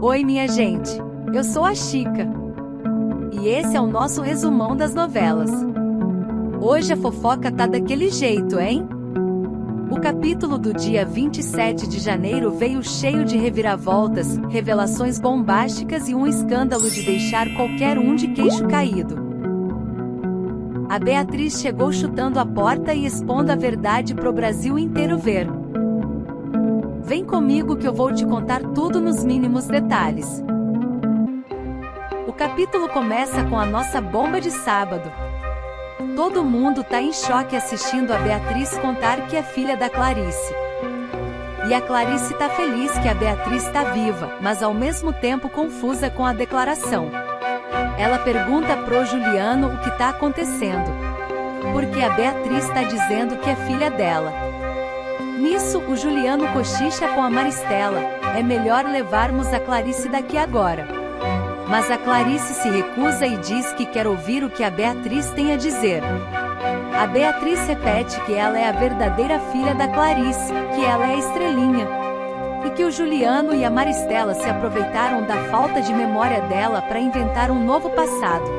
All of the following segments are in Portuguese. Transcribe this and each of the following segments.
Oi, minha gente. Eu sou a Chica. E esse é o nosso resumão das novelas. Hoje a fofoca tá daquele jeito, hein? O capítulo do dia 27 de janeiro veio cheio de reviravoltas, revelações bombásticas e um escândalo de deixar qualquer um de queixo caído. A Beatriz chegou chutando a porta e expondo a verdade pro Brasil inteiro ver. Vem comigo que eu vou te contar tudo nos mínimos detalhes. O capítulo começa com a nossa bomba de sábado. Todo mundo tá em choque assistindo a Beatriz contar que é filha da Clarice. E a Clarice tá feliz que a Beatriz tá viva, mas ao mesmo tempo confusa com a declaração. Ela pergunta pro Juliano o que tá acontecendo. Porque a Beatriz tá dizendo que é filha dela. Nisso, o Juliano cochicha com a Maristela, é melhor levarmos a Clarice daqui agora. Mas a Clarice se recusa e diz que quer ouvir o que a Beatriz tem a dizer. A Beatriz repete que ela é a verdadeira filha da Clarice, que ela é a estrelinha. E que o Juliano e a Maristela se aproveitaram da falta de memória dela para inventar um novo passado.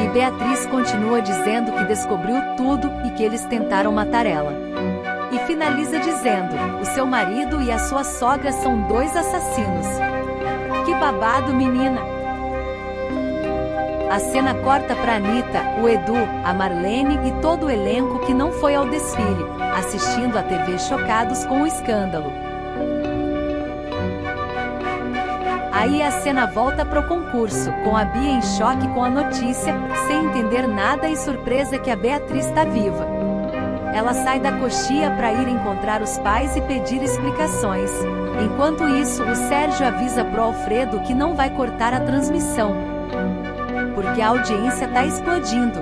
E Beatriz continua dizendo que descobriu tudo e que eles tentaram matar ela. E finaliza dizendo, o seu marido e a sua sogra são dois assassinos. Que babado, menina! A cena corta pra Anitta, o Edu, a Marlene e todo o elenco que não foi ao desfile, assistindo a TV chocados com o escândalo. Aí a cena volta pro concurso, com a Bia em choque com a notícia, sem entender nada e surpresa que a Beatriz tá viva. Ela sai da coxia para ir encontrar os pais e pedir explicações. Enquanto isso, o Sérgio avisa pro Alfredo que não vai cortar a transmissão, porque a audiência tá explodindo.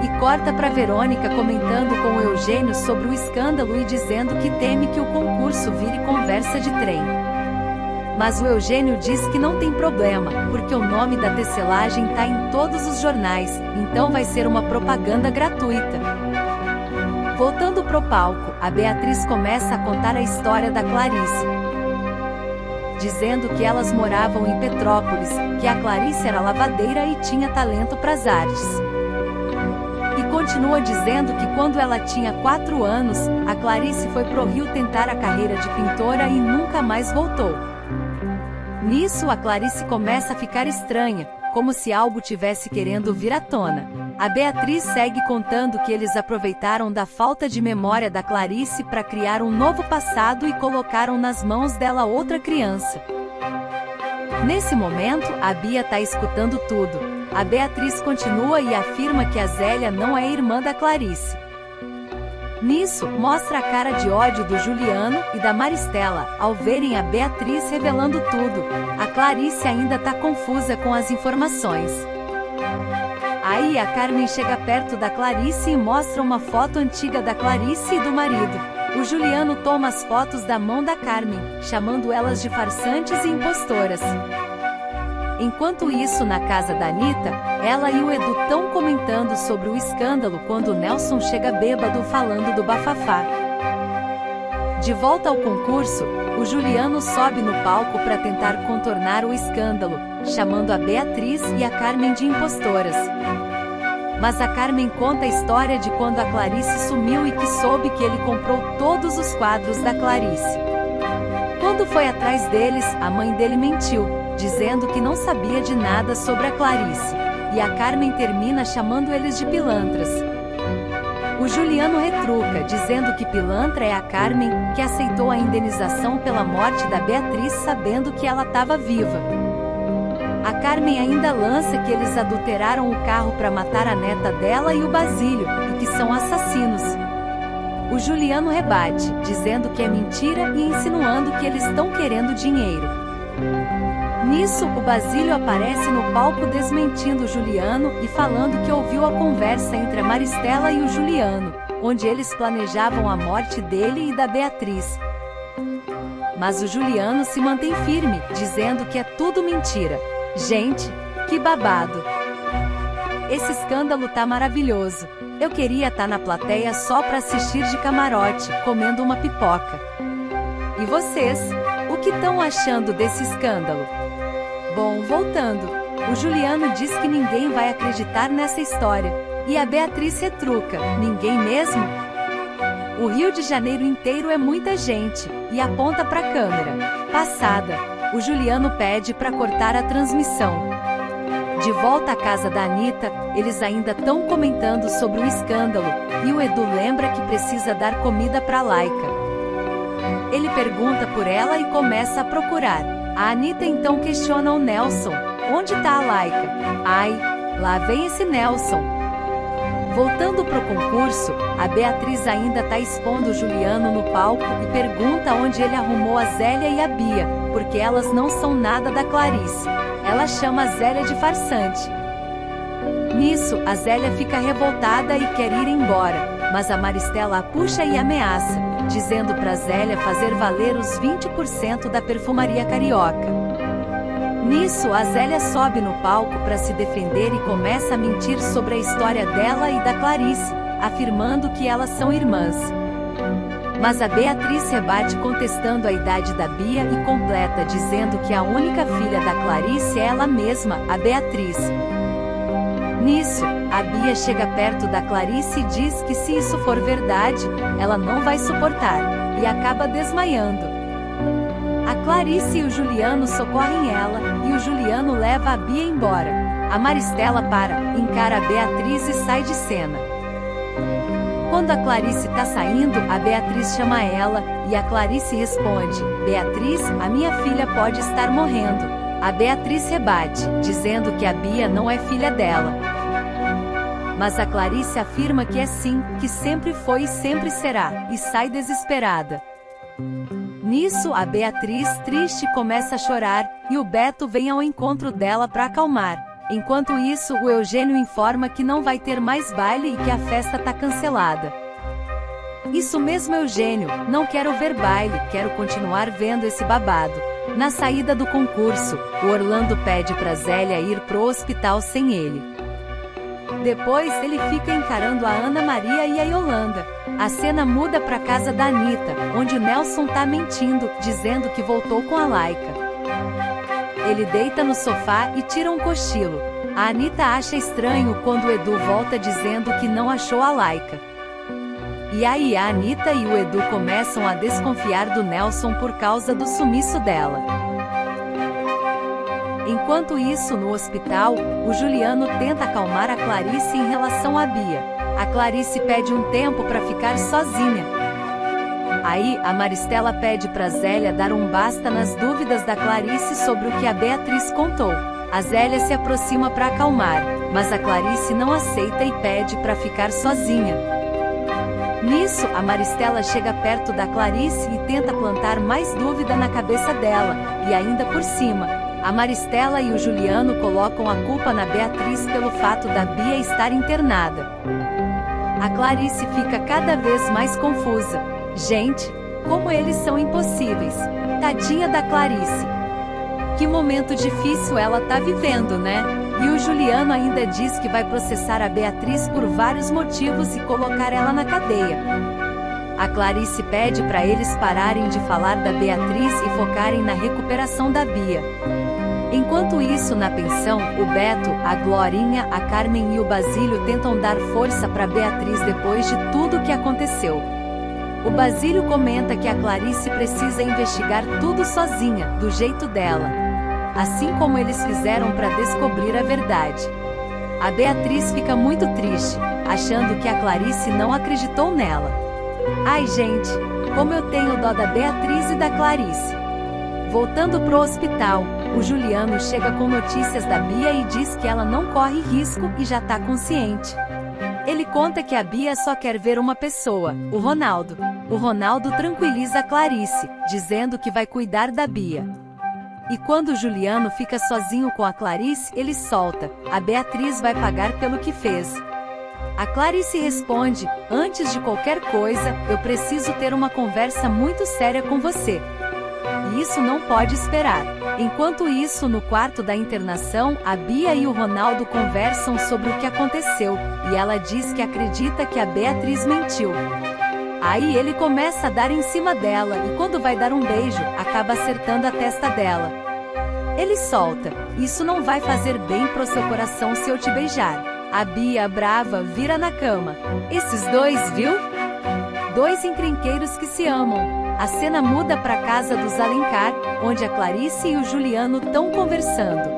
E corta para Verônica comentando com o Eugênio sobre o escândalo e dizendo que teme que o concurso vire conversa de trem. Mas o Eugênio diz que não tem problema, porque o nome da tecelagem tá em todos os jornais, então vai ser uma propaganda gratuita. Voltando pro palco, a Beatriz começa a contar a história da Clarice, dizendo que elas moravam em Petrópolis, que a Clarice era lavadeira e tinha talento pras artes. E continua dizendo que quando ela tinha 4 anos, a Clarice foi pro Rio tentar a carreira de pintora e nunca mais voltou. Nisso a Clarice começa a ficar estranha, como se algo tivesse querendo vir à tona. A Beatriz segue contando que eles aproveitaram da falta de memória da Clarice para criar um novo passado e colocaram nas mãos dela outra criança. Nesse momento, a Bia tá escutando tudo. A Beatriz continua e afirma que a Zélia não é irmã da Clarice. Nisso, mostra a cara de ódio do Juliano e da Maristela, ao verem a Beatriz revelando tudo. A Clarice ainda tá confusa com as informações. Aí a Carmen chega perto da Clarice e mostra uma foto antiga da Clarice e do marido. O Juliano toma as fotos da mão da Carmen, chamando elas de farsantes e impostoras. Enquanto isso, na casa da Anitta, ela e o Edu tão comentando sobre o escândalo quando o Nelson chega bêbado falando do bafafá. De volta ao concurso, o Juliano sobe no palco para tentar contornar o escândalo, chamando a Beatriz e a Carmen de impostoras. Mas a Carmen conta a história de quando a Clarice sumiu e que soube que ele comprou todos os quadros da Clarice. Quando foi atrás deles, a mãe dele mentiu, dizendo que não sabia de nada sobre a Clarice. E a Carmen termina chamando eles de pilantras. O Juliano retruca, dizendo que pilantra é a Carmen, que aceitou a indenização pela morte da Beatriz sabendo que ela estava viva. A Carmen ainda lança que eles adulteraram o carro para matar a neta dela e o Basílio, e que são assassinos. O Juliano rebate, dizendo que é mentira e insinuando que eles estão querendo dinheiro. Nisso, o Basílio aparece no palco desmentindo o Juliano e falando que ouviu a conversa entre a Maristela e o Juliano, onde eles planejavam a morte dele e da Beatriz. Mas o Juliano se mantém firme, dizendo que é tudo mentira. Gente, que babado! Esse escândalo tá maravilhoso. Eu queria estar na plateia só para assistir de camarote, comendo uma pipoca. E vocês? O que estão achando desse escândalo? Bom, voltando, o Juliano diz que ninguém vai acreditar nessa história, e a Beatriz retruca, ninguém mesmo? O Rio de Janeiro inteiro é muita gente, e aponta para a câmera. Passada, o Juliano pede para cortar a transmissão. De volta à casa da Anitta, eles ainda estão comentando sobre o escândalo, e o Edu lembra que precisa dar comida para Laika. Ele pergunta por ela e começa a procurar. A Anitta então questiona o Nelson, onde tá a Laika? Ai, lá vem esse Nelson. Voltando pro concurso, a Beatriz ainda tá expondo o Juliano no palco e pergunta onde ele arrumou a Zélia e a Bia, porque elas não são nada da Clarice. Ela chama a Zélia de farsante. Nisso, a Zélia fica revoltada e quer ir embora, mas a Maristela a puxa e ameaça, dizendo pra Zélia fazer valer os 20% da perfumaria carioca. Nisso, a Zélia sobe no palco para se defender e começa a mentir sobre a história dela e da Clarice, afirmando que elas são irmãs. Mas a Beatriz rebate contestando a idade da Bia e completa dizendo que a única filha da Clarice é ela mesma, a Beatriz. Nisso, a Bia chega perto da Clarice e diz que se isso for verdade, ela não vai suportar, e acaba desmaiando. A Clarice e o Juliano socorrem ela, e o Juliano leva a Bia embora. A Maristela encara a Beatriz e sai de cena. Quando a Clarice tá saindo, a Beatriz chama ela, e a Clarice responde, Beatriz, a minha filha pode estar morrendo. A Beatriz rebate, dizendo que a Bia não é filha dela. Mas a Clarice afirma que é sim, que sempre foi e sempre será, e sai desesperada. Nisso, a Beatriz, triste, começa a chorar, e o Beto vem ao encontro dela para acalmar. Enquanto isso, o Eugênio informa que não vai ter mais baile e que a festa tá cancelada. Isso mesmo, Eugênio, não quero ver baile, quero continuar vendo esse babado. Na saída do concurso, o Orlando pede pra Zélia ir pro hospital sem ele. Depois, ele fica encarando a Ana Maria e a Yolanda. A cena muda pra casa da Anitta, onde o Nelson tá mentindo, dizendo que voltou com a Laika. Ele deita no sofá e tira um cochilo. A Anitta acha estranho quando o Edu volta dizendo que não achou a Laika. E aí a Anitta e o Edu começam a desconfiar do Nelson por causa do sumiço dela. Enquanto isso, no hospital, o Juliano tenta acalmar a Clarice em relação a Bia. A Clarice pede um tempo para ficar sozinha. Aí, a Maristela pede pra Zélia dar um basta nas dúvidas da Clarice sobre o que a Beatriz contou. A Zélia se aproxima para acalmar, mas a Clarice não aceita e pede para ficar sozinha. Nisso, a Maristela chega perto da Clarice e tenta plantar mais dúvida na cabeça dela, e ainda por cima, a Maristela e o Juliano colocam a culpa na Beatriz pelo fato da Bia estar internada. A Clarice fica cada vez mais confusa. Gente, como eles são impossíveis. Tadinha da Clarice. Que momento difícil ela tá vivendo, né? E o Juliano ainda diz que vai processar a Beatriz por vários motivos e colocar ela na cadeia. A Clarice pede para eles pararem de falar da Beatriz e focarem na recuperação da Bia. Enquanto isso, na pensão, o Beto, a Glorinha, a Carmen e o Basílio tentam dar força para Beatriz depois de tudo o que aconteceu. O Basílio comenta que a Clarice precisa investigar tudo sozinha, do jeito dela. Assim como eles fizeram para descobrir a verdade. A Beatriz fica muito triste, achando que a Clarice não acreditou nela. Ai gente, como eu tenho dó da Beatriz e da Clarice. Voltando pro hospital, o Juliano chega com notícias da Bia e diz que ela não corre risco e já tá consciente. Ele conta que a Bia só quer ver uma pessoa, o Ronaldo. O Ronaldo tranquiliza a Clarice, dizendo que vai cuidar da Bia. E quando o Juliano fica sozinho com a Clarice, ele solta: a Beatriz vai pagar pelo que fez. A Clarice responde: antes de qualquer coisa, eu preciso ter uma conversa muito séria com você. E isso não pode esperar. Enquanto isso, no quarto da internação, a Bia e o Ronaldo conversam sobre o que aconteceu, e ela diz que acredita que a Beatriz mentiu. Aí ele começa a dar em cima dela e quando vai dar um beijo, acaba acertando a testa dela. Ele solta: isso não vai fazer bem pro seu coração se eu te beijar. A Bia, brava, vira na cama. Esses dois, viu? Dois encrenqueiros que se amam. A cena muda pra casa dos Alencar, onde a Clarice e o Juliano estão conversando.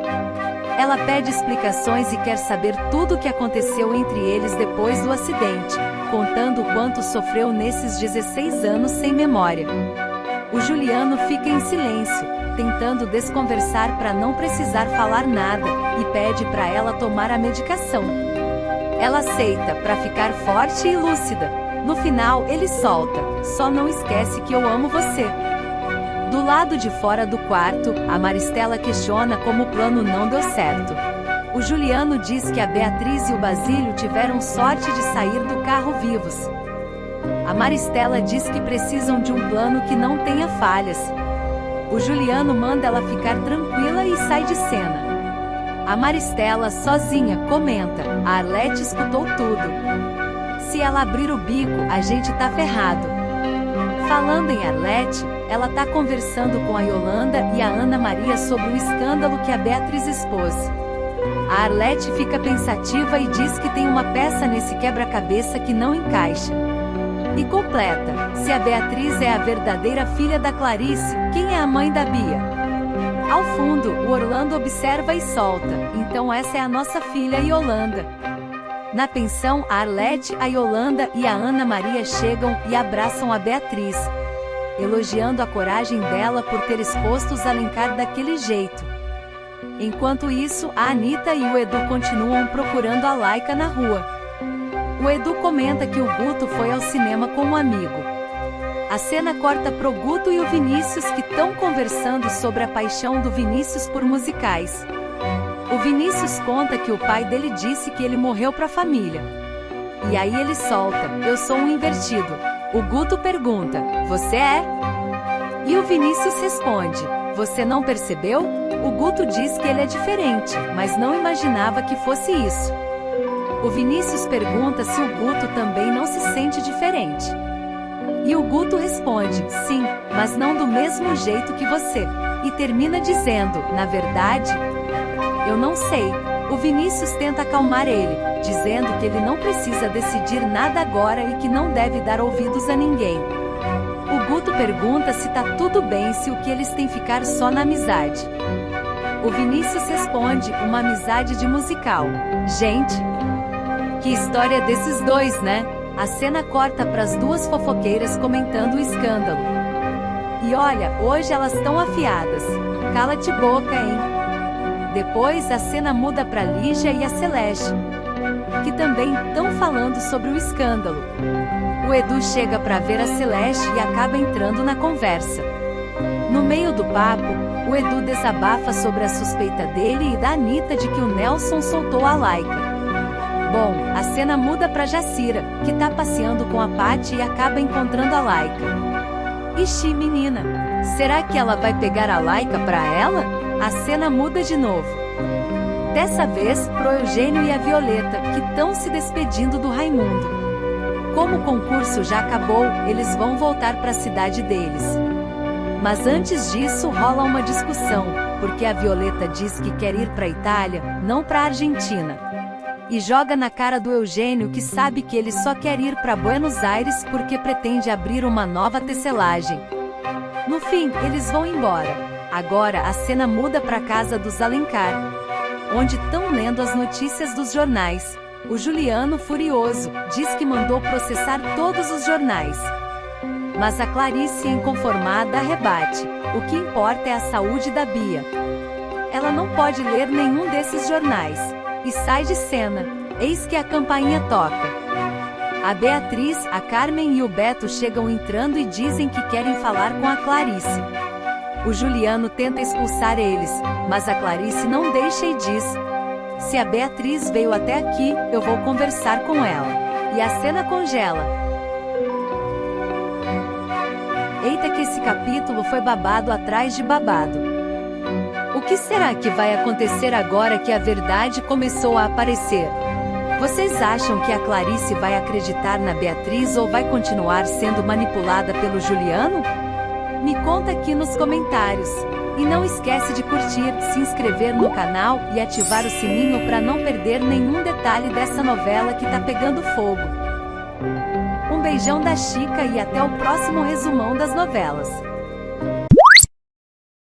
Ela pede explicações e quer saber tudo o que aconteceu entre eles depois do acidente, contando o quanto sofreu nesses 16 anos sem memória. O Juliano fica em silêncio, tentando desconversar para não precisar falar nada, e pede para ela tomar a medicação. Ela aceita para ficar forte e lúcida. No final, ele solta: só não esquece que eu amo você. Do lado de fora do quarto, a Maristela questiona como o plano não deu certo. O Juliano diz que a Beatriz e o Basílio tiveram sorte de sair do carro vivos. A Maristela diz que precisam de um plano que não tenha falhas. O Juliano manda ela ficar tranquila e sai de cena. A Maristela, sozinha, comenta: a Arlete escutou tudo. Se ela abrir o bico, a gente tá ferrado. Falando em Arlete, ela tá conversando com a Yolanda e a Ana Maria sobre o escândalo que a Beatriz expôs. A Arlete fica pensativa e diz que tem uma peça nesse quebra-cabeça que não encaixa. E completa: se a Beatriz é a verdadeira filha da Clarice, quem é a mãe da Bia? Ao fundo, o Orlando observa e solta: então essa é a nossa filha Yolanda. Na pensão, a Arlete, a Yolanda e a Ana Maria chegam e abraçam a Beatriz, elogiando a coragem dela por ter exposto os Alencar daquele jeito. Enquanto isso, a Anitta e o Edu continuam procurando a Laika na rua. O Edu comenta que o Guto foi ao cinema com um amigo. A cena corta pro Guto e o Vinícius, que estão conversando sobre a paixão do Vinícius por musicais. O Vinícius conta que o pai dele disse que ele morreu pra família. E aí ele solta: eu sou um invertido. O Guto pergunta: você é? E o Vinícius responde: você não percebeu? O Guto diz que ele é diferente, mas não imaginava que fosse isso. O Vinícius pergunta se o Guto também não se sente diferente. E o Guto responde: sim, mas não do mesmo jeito que você. E termina dizendo: na verdade, eu não sei. O Vinícius tenta acalmar ele, dizendo que ele não precisa decidir nada agora e que não deve dar ouvidos a ninguém. O Guto pergunta se tá tudo bem se o que eles têm ficar só na amizade. O Vinícius responde: uma amizade de musical. Gente, que história desses dois, né? A cena corta pras duas fofoqueiras comentando o escândalo. E olha, hoje elas estão afiadas. Cala-te boca, hein? Depois a cena muda pra Lígia e a Celeste, que também estão falando sobre o escândalo. O Edu chega pra ver a Celeste e acaba entrando na conversa. No meio do papo, o Edu desabafa sobre a suspeita dele e da Anitta de que o Nelson soltou a Laika. Bom, a cena muda pra Jacira, que tá passeando com a Paty e acaba encontrando a Laika. Ixi, menina, será que ela vai pegar a Laika pra ela? A cena muda de novo. Dessa vez, pro Eugênio e a Violeta, que estão se despedindo do Raimundo. Como o concurso já acabou, eles vão voltar pra cidade deles. Mas antes disso rola uma discussão, porque a Violeta diz que quer ir pra Itália, não pra Argentina. E joga na cara do Eugênio que sabe que ele só quer ir para Buenos Aires porque pretende abrir uma nova tecelagem. No fim, eles vão embora. Agora a cena muda para casa dos Alencar, onde estão lendo as notícias dos jornais. O Juliano, furioso, diz que mandou processar todos os jornais. Mas a Clarice, inconformada, rebate: o que importa é a saúde da Bia. Ela não pode ler nenhum desses jornais. E sai de cena. Eis que a campainha toca. A Beatriz, a Carmen e o Beto chegam entrando e dizem que querem falar com a Clarice. O Juliano tenta expulsar eles, mas a Clarice não deixa e diz: se a Beatriz veio até aqui, eu vou conversar com ela. E a cena congela. Eita, que esse capítulo foi babado atrás de babado. O que será que vai acontecer agora que a verdade começou a aparecer? Vocês acham que a Clarice vai acreditar na Beatriz ou vai continuar sendo manipulada pelo Juliano? Me conta aqui nos comentários. E não esquece de curtir, se inscrever no canal e ativar o sininho para não perder nenhum detalhe dessa novela que tá pegando fogo. Um beijão da Chica e até o próximo resumão das novelas.